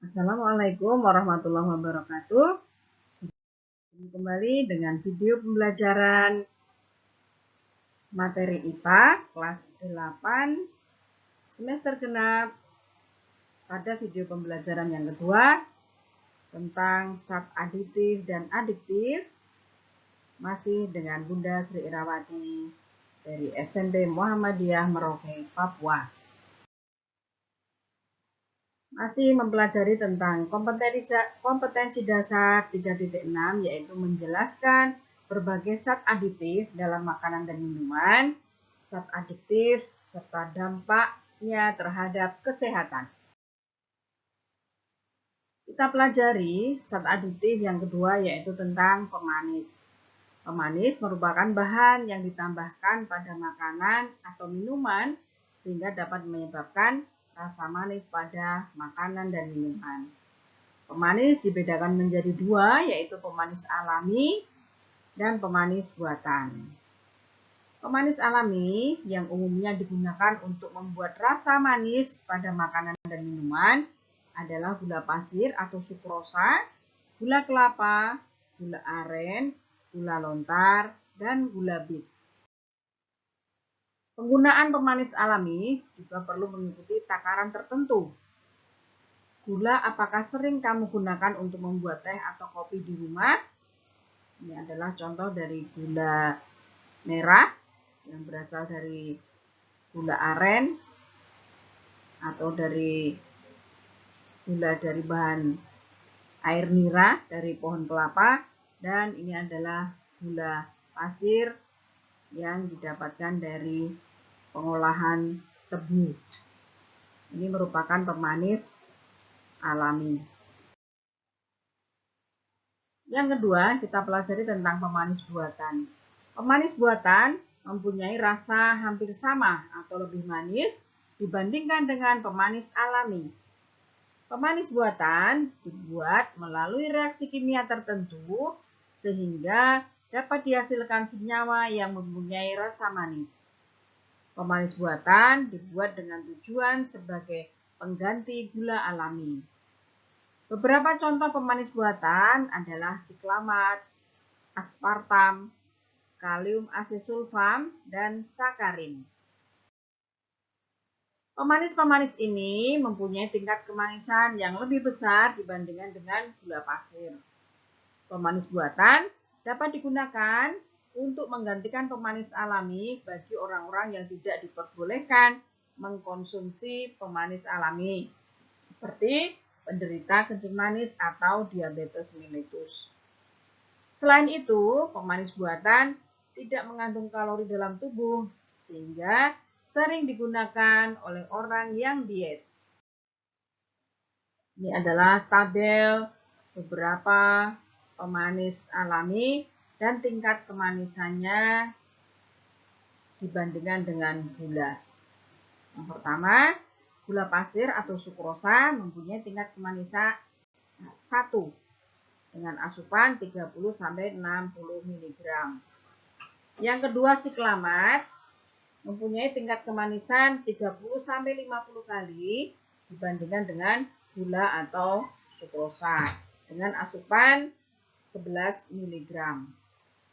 Assalamualaikum warahmatullahi wabarakatuh. Kembali dengan video pembelajaran materi IPA kelas 8 semester genap. Pada video pembelajaran yang kedua tentang zat aditif dan adiktif, masih dengan Bunda Sri Irawati dari SMP Muhammadiyah Merauke, Papua. Masih mempelajari tentang kompetensi dasar 3.6, yaitu menjelaskan berbagai zat aditif dalam makanan dan minuman, zat aditif, serta dampaknya terhadap kesehatan. Kita pelajari zat aditif yang kedua, yaitu tentang pemanis. Pemanis merupakan bahan yang ditambahkan pada makanan atau minuman sehingga dapat menyebabkan rasa manis pada makanan dan minuman. Pemanis dibedakan menjadi dua, yaitu pemanis alami dan pemanis buatan. Pemanis alami yang umumnya digunakan untuk membuat rasa manis pada makanan dan minuman adalah gula pasir atau sukrosa, gula kelapa, gula aren, gula lontar, dan gula bit. Penggunaan pemanis alami juga perlu mengikuti takaran tertentu. Gula apakah sering kamu gunakan untuk membuat teh atau kopi di rumah? Ini adalah contoh dari gula merah yang berasal dari gula aren atau dari gula dari bahan air nira dari pohon kelapa, dan ini adalah gula pasir yang didapatkan dari pengolahan tebu. Ini merupakan pemanis alami. Yang kedua, kita pelajari tentang pemanis buatan. Pemanis buatan mempunyai rasa hampir sama atau lebih manis dibandingkan dengan pemanis alami. Pemanis buatan dibuat melalui reaksi kimia tertentu sehingga dapat dihasilkan senyawa yang mempunyai rasa manis. Pemanis buatan dibuat dengan tujuan sebagai pengganti gula alami. Beberapa contoh pemanis buatan adalah siklamat, aspartam, kalium asesulfam, dan sakarin. Pemanis-pemanis ini mempunyai tingkat kemanisan yang lebih besar dibandingkan dengan gula pasir. Pemanis buatan dapat digunakan untuk menggantikan pemanis alami bagi orang-orang yang tidak diperbolehkan mengkonsumsi pemanis alami, seperti penderita kencing manis atau diabetes mellitus. Selain itu, pemanis buatan tidak mengandung kalori dalam tubuh, sehingga sering digunakan oleh orang yang diet. Ini adalah tabel beberapa pemanis alami dan tingkat kemanisannya dibandingkan dengan gula. Yang pertama, gula pasir atau sukrosa mempunyai tingkat kemanisan 1 dengan asupan 30-60 mg. Yang kedua, siklamat mempunyai tingkat kemanisan 30-50 kali dibandingkan dengan gula atau sukrosa dengan asupan 11 mg.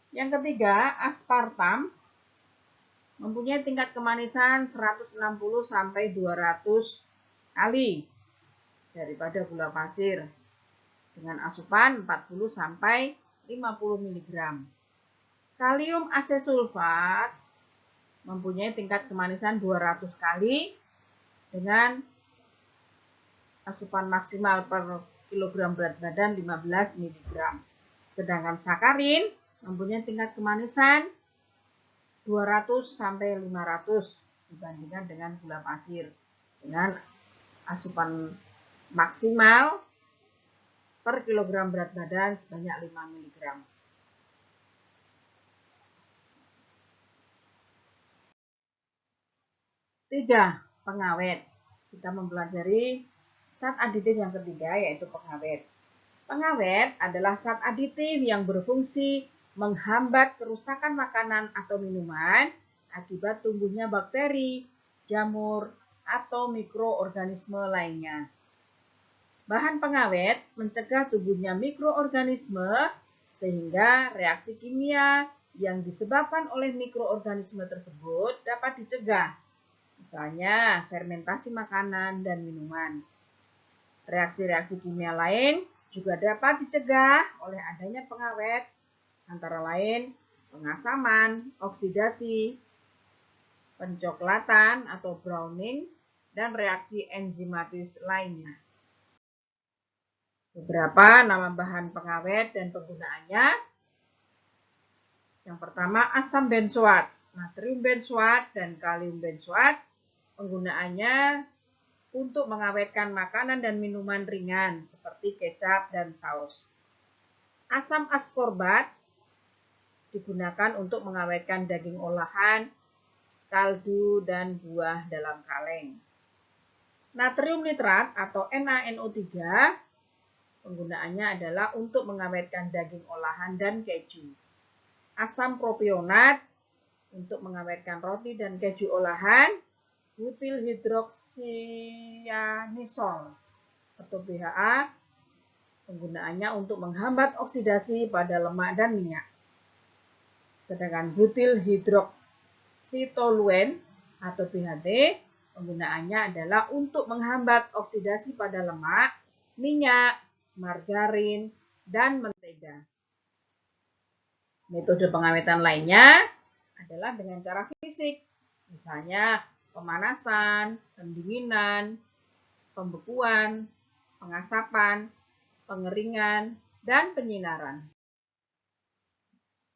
Yang ketiga, aspartam mempunyai tingkat kemanisan 160-200 kali daripada gula pasir dengan asupan 40-50 mg. Kalium asesulfat mempunyai tingkat kemanisan 200 kali dengan asupan maksimal per kilogram berat badan 15 mg. Sedangkan sakarin mempunyai tingkat kemanisan 200-500 dibandingkan dengan gula pasir dengan asupan maksimal per kilogram berat badan sebanyak 5 mg. Tiga, pengawet. Kita mempelajari zat aditif yang ketiga, yaitu pengawet. Pengawet adalah zat aditif yang berfungsi menghambat kerusakan makanan atau minuman akibat tumbuhnya bakteri, jamur, atau mikroorganisme lainnya. Bahan pengawet mencegah tumbuhnya mikroorganisme sehingga reaksi kimia yang disebabkan oleh mikroorganisme tersebut dapat dicegah. Misalnya fermentasi makanan dan minuman. Reaksi-reaksi kimia lain juga dapat dicegah oleh adanya pengawet, antara lain pengasaman, oksidasi, pencoklatan atau browning, dan reaksi enzimatis lainnya. Beberapa nama bahan pengawet dan penggunaannya. Yang pertama, asam benzoat, natrium benzoat, dan kalium benzoat. Penggunaannya untuk mengawetkan makanan dan minuman ringan seperti kecap dan saus. Asam askorbat digunakan untuk mengawetkan daging olahan, kaldu, dan buah dalam kaleng. Natrium nitrat atau NaNO3 penggunaannya adalah untuk mengawetkan daging olahan dan keju. Asam propionat untuk mengawetkan roti dan keju olahan. Butil hidroksianisol atau BHA penggunaannya untuk menghambat oksidasi pada lemak dan minyak. Sedangkan butil hidroksitoluen atau BHT penggunaannya adalah untuk menghambat oksidasi pada lemak, minyak, margarin, dan mentega. Metode pengawetan lainnya adalah dengan cara fisik, misalnya pemanasan, pendinginan, pembekuan, pengasapan, pengeringan, dan penyinaran.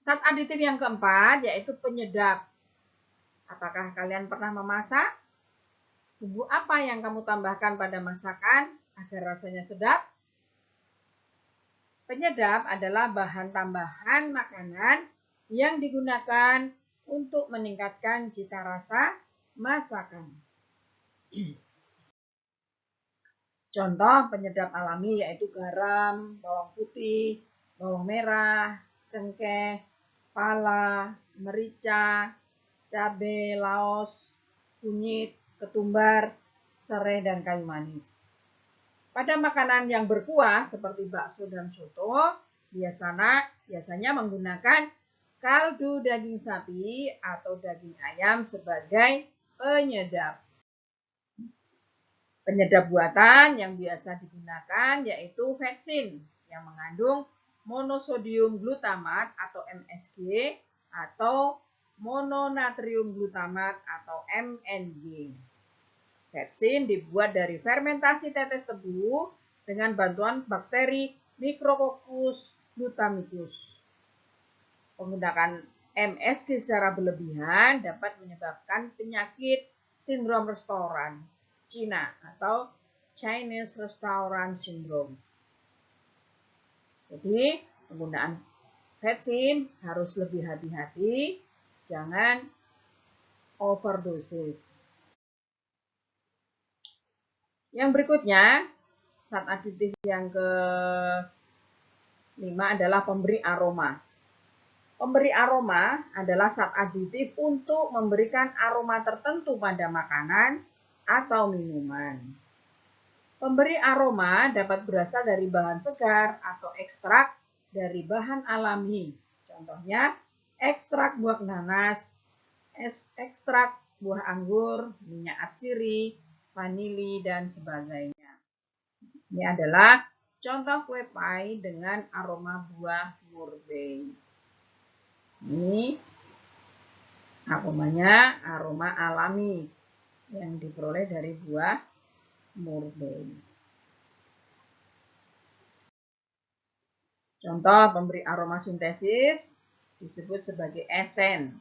Zat aditif yang keempat yaitu penyedap. Apakah kalian pernah memasak? Bumbu apa yang kamu tambahkan pada masakan agar rasanya sedap? Penyedap adalah bahan tambahan makanan yang digunakan untuk meningkatkan cita rasa masakan. Contoh penyedap alami yaitu garam, bawang putih, bawang merah, cengkeh, pala, merica, cabai, laos, kunyit, ketumbar, serai, dan kayu manis. Pada makanan yang berkuah seperti bakso dan soto, biasanya menggunakan kaldu daging sapi atau daging ayam sebagai penyedap. Penyedap buatan yang biasa digunakan yaitu vetsin yang mengandung monosodium glutamat atau MSG atau mononatrium glutamat atau MNG. Vetsin dibuat dari fermentasi tetes tebu dengan bantuan bakteri Micrococcus glutamicus. Penggunaan MSG secara berlebihan dapat menyebabkan penyakit sindrom restoran Cina atau Chinese Restaurant Syndrome. Jadi, penggunaan vetsin harus lebih hati-hati, jangan overdosis. Yang berikutnya, zat aditif yang ke-5 adalah pemberi aroma. Pemberi aroma adalah zat aditif untuk memberikan aroma tertentu pada makanan atau minuman. Pemberi aroma dapat berasal dari bahan segar atau ekstrak dari bahan alami. Contohnya, ekstrak buah nanas, ekstrak buah anggur, minyak atsiri, vanili, dan sebagainya. Ini adalah contoh kue pie dengan aroma buah murbei. Ini aromanya aroma alami yang diperoleh dari buah murbei. Contoh pemberi aroma sintesis disebut sebagai esen.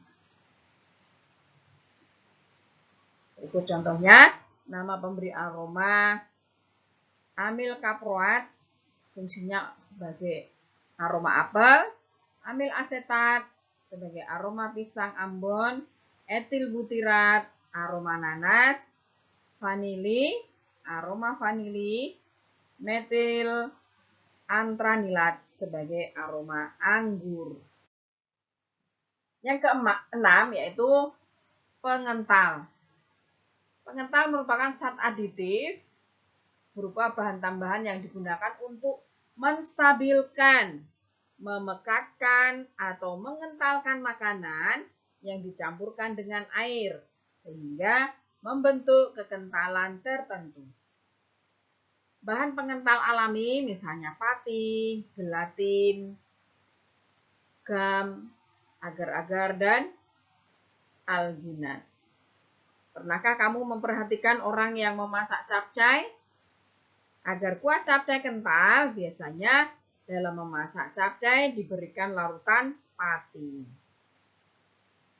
Ikut contohnya, nama pemberi aroma amil kaproat, fungsinya sebagai aroma apel, amil asetat sebagai aroma pisang ambon, etil butirat, aroma nanas, vanili, aroma vanili, metil antranilat sebagai aroma anggur. Yang keenam yaitu pengental. Pengental merupakan zat aditif berupa bahan tambahan yang digunakan untuk menstabilkan, memekatkan, atau mengentalkan makanan yang dicampurkan dengan air, sehingga membentuk kekentalan tertentu. Bahan pengental alami misalnya pati, gelatin, gam, agar-agar, dan alginat. Pernahkah kamu memperhatikan orang yang memasak capcay? Agar kuah capcay kental, biasanya dalam memasak capcay diberikan larutan pati.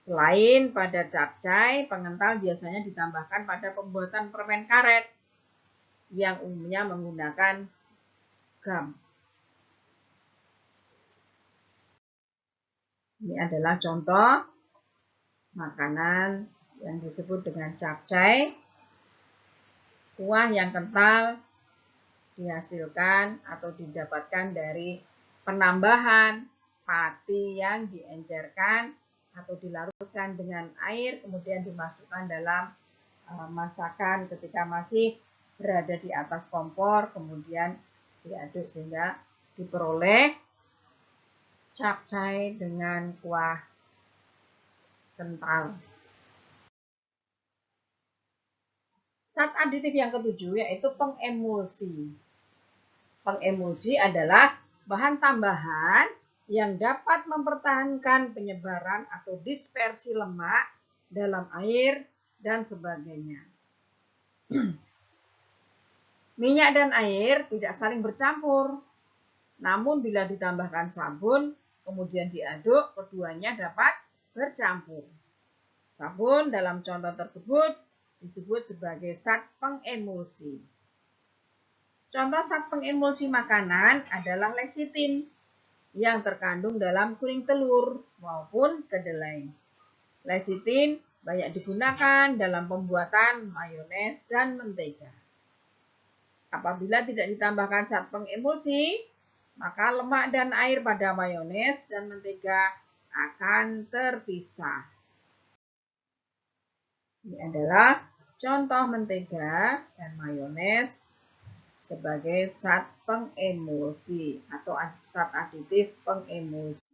Selain pada capcay, pengental biasanya ditambahkan pada pembuatan permen karet yang umumnya menggunakan gam. Ini adalah contoh makanan yang disebut dengan capcay. Kuah yang kental dihasilkan atau didapatkan dari penambahan pati yang diencerkan atau dilarutkan dengan air, kemudian dimasukkan dalam masakan ketika masih berada di atas kompor, kemudian diaduk sehingga diperoleh capcay dengan kuah kental. Zat aditif yang ketujuh yaitu pengemulsi. Pengemulsi adalah bahan tambahan yang dapat mempertahankan penyebaran atau dispersi lemak dalam air dan sebagainya. Minyak dan air tidak saling bercampur, namun bila ditambahkan sabun, kemudian diaduk, keduanya dapat bercampur. Sabun dalam contoh tersebut disebut sebagai zat pengemulsi. Contoh zat pengemulsi makanan adalah lecitin yang terkandung dalam kuning telur maupun kedelai. Lecitin banyak digunakan dalam pembuatan mayones dan mentega. Apabila tidak ditambahkan zat pengemulsi, maka lemak dan air pada mayones dan mentega akan terpisah. Ini adalah contoh mentega dan mayones sebagai zat pengemulsi atau zat aditif pengemulsi.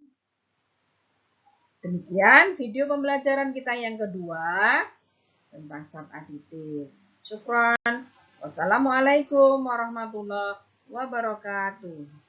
Demikian video pembelajaran kita yang kedua tentang zat aditif. Syukron. Wassalamualaikum warahmatullahi wabarakatuh.